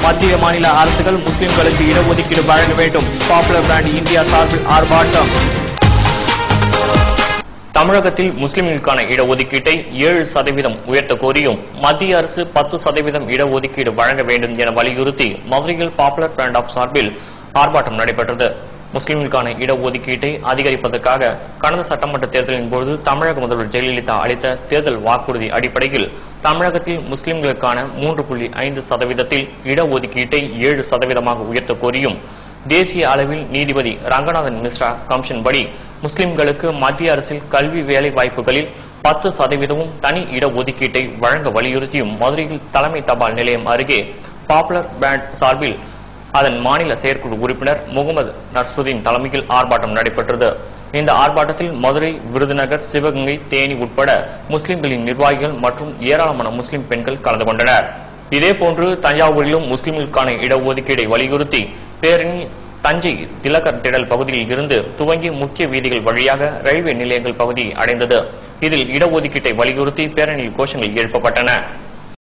மத்திய மாநில அரசுகள் முஸ்லிம்களுக்கு இடஒதுக்கீடு வழங்க வேண்டும். பாப்புலர் பிராண்ட் இந்தியா சார்பில் ஆர்ப்பாட்டம். தமிழகத்தில் முஸ்லிம்களுக்கான இடஒதுக்கீட்டை 7% உயர்த்த கோரியும் மத்திய அரசு 10% இடஒதுக்கீடு வழங்க வேண்டும் என வலியுறுத்தி மதுரையில் பாப்புலர் பிராண்ட் ஆப் சார்பில் ஆர்ப்பாட்டம் நடைபெற்றது. முஸ்லிம்களுக்கான இடஒதுக்கீட்டை அதிகரிப்பதற்காக கடந்த சட்டமன்ற தேர்தலின் போது தமிழக முதல்வர் ஜெயலலிதா அளித்த தேர்தல் வாக்குறுதி அடிப்படையில் தமிழகத்தில் முஸ்லிம்களுக்கான 3.5% இடஒதுக்கீட்டை 7% உயர்த்த கோரியும் தேசிய அளவில் நீதிபதி ரங்கநாதன் மிஸ்ரா கமிஷன் படி முஸ்லிம்களுக்கு மத்திய அரசில் கல்வி வேலை வாய்ப்புகளில் 10% தனி இடஒதுக்கீட்டை வழங்க வலியுறுத்தியும் மதுரையில் தலைமை தபால் நிலையம் அருகே பாப்புலர் பிராண்ட் சார்பில் அதன் மாநில செயற்குழு உறுப்பினர் முகமது நர்சுதீன் தலைமையில் ஆர்ப்பாட்டம் நடைபெற்றது. இந்த ஆர்ப்பாட்டத்தில் மதுரை, விருதுநகர், சிவகங்கை, தேனி உட்பட முஸ்லிம்களின் நிர்வாகிகள் மற்றும் ஏராளமான முஸ்லிம் பெண்கள் கலந்து கொண்டனர். இதேபோன்று தஞ்சாவூரிலும் முஸ்லிம்களுக்கான இடஒதுக்கீடை வலியுறுத்தி பேரணி தஞ்சை திலகர் திடல் பகுதியில் இருந்து துவங்கி முக்கிய வீதிகள் வழியாக ரயில்வே நிலையங்கள் பகுதி அடைந்தது. இதில் இடஒதுக்கீட்டை வலியுறுத்தி பேரணியில் கோஷங்கள் எழுப்பப்பட்டன.